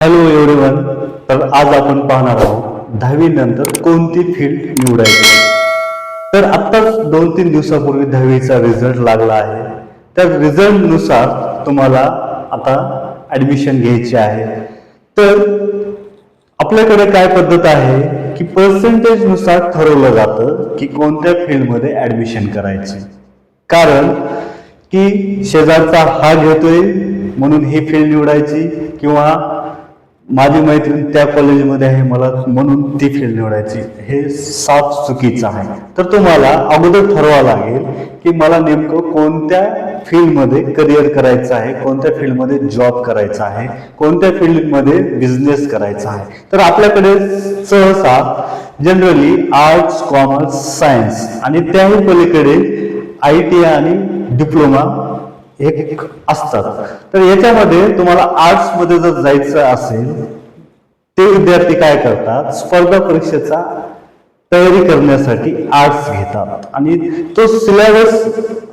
Hello everyone. तर आज आपण पाहणार आहोत 10वी नंतर कोणती फील्ड निवडायची. तर आत्ताच 2-3 दिवसापूर्वी 10वीचा रिझल्ट लागला आहे. तर रिझल्ट नुसार तुम्हाला आता ऍडमिशन घ्यायची आहे. तर आपल्याकडे काय पद्धत आहे की पर्सेंटेज नुसार ठरवलं जातं की कोणत्या फील्डमध्ये ऍडमिशन करायची. कारण की शेजारचा हा घेतोय म्हणून ही फील्ड निवडायची, किंवा माझी मैत्रीण त्या कॉलेजमध्ये आहे मला म्हणून ती फील्ड निवडायची, हे साफ चुकीचं आहे. तर तुम्हाला अगोदर ठरवावं लागेल की मला नेमकं कोणत्या फील्डमध्ये करिअर करायचं आहे, कोणत्या फील्डमध्ये जॉब करायचा आहे, कोणत्या फील्डमध्ये बिझनेस करायचा आहे. तर आपल्याकडे सहसा जनरली आर्ट्स, कॉमर्स, सायन्स आणि त्याही पलीकडे ITI आणि डिप्लोमा हे असतात. तर याच्यामध्ये तुम्हाला आर्ट्स मध्ये जर जायचं असेल, ते विद्यार्थी काय करतात, स्पर्धा परीक्षेचा तयारी करण्यासाठी आर्ट्स घेतात आणि तो सिलेबस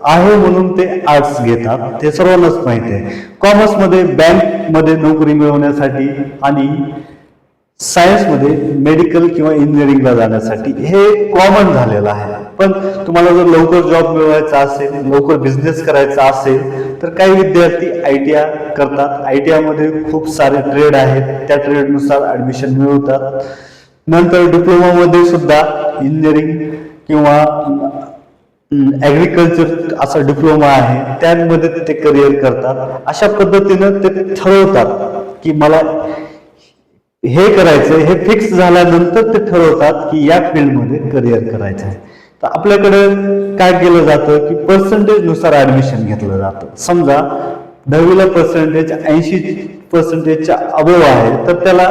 आहे म्हणून ते आर्ट्स घेतात, ते सर्वांनाच माहिती आहे. कॉमर्स मध्ये बँक मध्ये नोकरी मिळवण्यासाठी आणि सायन्स मध्ये मेडिकल किंवा इंजिनिअरिंगला जाण्यासाठी हे कॉमन झालेलं आहे. पण तुम्हाला जर लवकर जॉब मिळवायचा असेल, लवकर बिझनेस करायचा असेल, तर काही विद्यार्थी ITI करतात. ITI मध्ये खूप सारे ट्रेड आहेत, त्या ट्रेडनुसार ऍडमिशन मिळवतात. नंतर डिप्लोमा मध्ये सुद्धा इंजिनिअरिंग किंवा ऍग्रिकल्चर असा डिप्लोमा आहे, त्यामध्ये ते करिअर करतात. अशा पद्धतीनं ते ठरवतात की मला हे करायचं, हे फिक्स झाल्यानंतर ते ठरवतात की या फील्डमध्ये करिअर करायचं आहे. तर आपल्याकडे काय केलं जातं की पर्सेंटेज नुसार ऍडमिशन घेतलं जातं. समजा 10वीला पर्सेंटेज 80% अबोव आहे, तर त्याला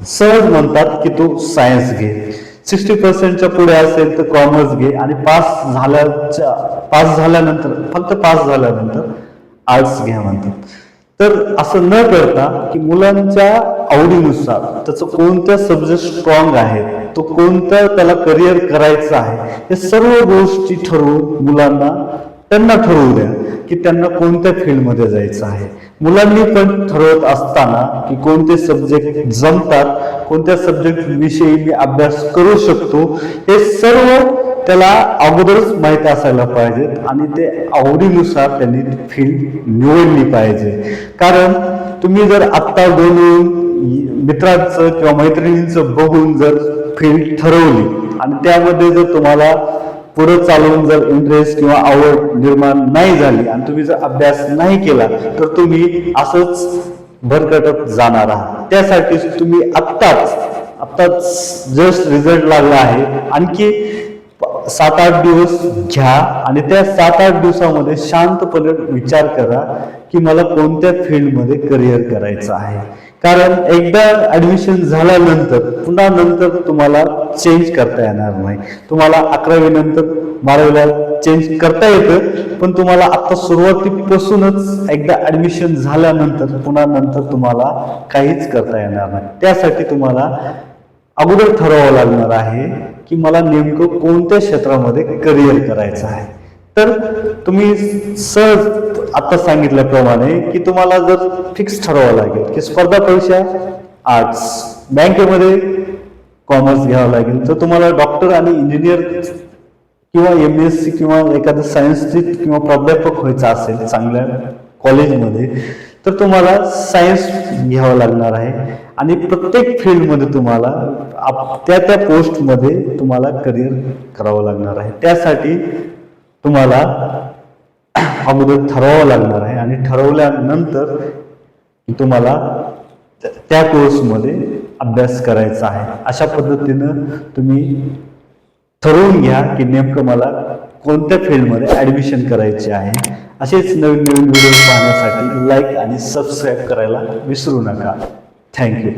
सहज म्हणतात की तू सायन्स घे. 60% पुढे असेल तर कॉमर्स घे आणि पास झाल्यानंतर फक्त पास झाल्यानंतर आर्ट्स घ्या म्हणतात. तर असं न करता की मुलांच्या आवडीनुसार त्याचं कोणत्या सब्जेक्ट स्ट्रॉंग आहे, तो कोणत्या त्याला करिअर करायचं आहे, हे सर्व गोष्टी ठरवून मुलांना त्यांना ठरवू द्या की त्यांना कोणत्या फील्डमध्ये जायचं आहे. मुलांनी पण ठरवत असताना की कोणते सब्जेक्ट जमतात, कोणत्या सब्जेक्ट विषयी मी अभ्यास करू शकतो, हे सर्व त्याला अगोदरच माहिती असायला पाहिजेत आणि ते आवडीनुसार त्यांनी फील्ड निवडली पाहिजे. कारण तुम्ही जर आत्ता बनवून मित्रांचं किंवा मैत्रिणींचं बघून जर फील्ड ठरवली आणि त्यामध्ये जर तुम्हाला पुढे चालून जर इंटरेस्ट किंवा आवड निर्माण नाही झाली आणि तुम्ही जर अभ्यास नाही केला, तर तुम्ही असंच भरकटत जाणार आहात. त्यासाठी तुम्ही आत्ताच जस्ट रिझल्ट लागला आहे, आणखी 7-8 दिवस घ्या आणि त्या 7-8 दिवसामध्ये शांतपणे विचार करा की मला कोणत्या फील्डमध्ये करिअर करायचं आहे. कारण एकदा ऍडमिशन झाल्यानंतर पुन्हा नंतर तुम्हाला चेंज करता येणार नाही. तुम्हाला 11वी नंतर 12वीला चेंज करता येतं, पण तुम्हाला आता सुरुवातीपासूनच एकदा ऍडमिशन झाल्यानंतर पुन्हा नंतर तुम्हाला काहीच करता येणार नाही. त्यासाठी तुम्हाला अगोदर ठरवावं लागणार आहे की मला नेमकं कोणत्या क्षेत्रामध्ये करिअर करायचं आहे. तर तुम्ही सहज आता सांगितल्याप्रमाणे की तुम्हाला जर फिक्स ठरवावं लागेल की स्पर्धा परीक्षा आर्ट्स, बँकेमध्ये कॉमर्स घ्यावं लागेल, तर तुम्हाला डॉक्टर आणि इंजिनियर किंवा MSc किंवा एखादं सायन्सची किंवा प्राध्यापक व्हायचं असेल चांगल्या कॉलेजमध्ये, तर तुम्हाला सायन्स घ्यावं लागणार आहे. आणि प्रत्येक फील्डमध्ये तुम्हाला त्या पोस्टमध्ये तुम्हाला करिअर करावं लागणार आहे. त्यासाठी तुम्हाला अगोदर ठरवावं लागणार आहे आणि ठरवल्यानंतर तुम्हाला त्या कोर्समध्ये अभ्यास करायचा आहे. अशा पद्धतीनं तुम्ही ठरवून घ्या की नेमकं मला कोणत्या फील्डमध्ये ऍडमिशन करायचे आहे. असेच नवीन व्हिडिओ पाहण्यासाठी लाईक आणि सबस्क्राईब करायला विसरू नका. थँक्यू.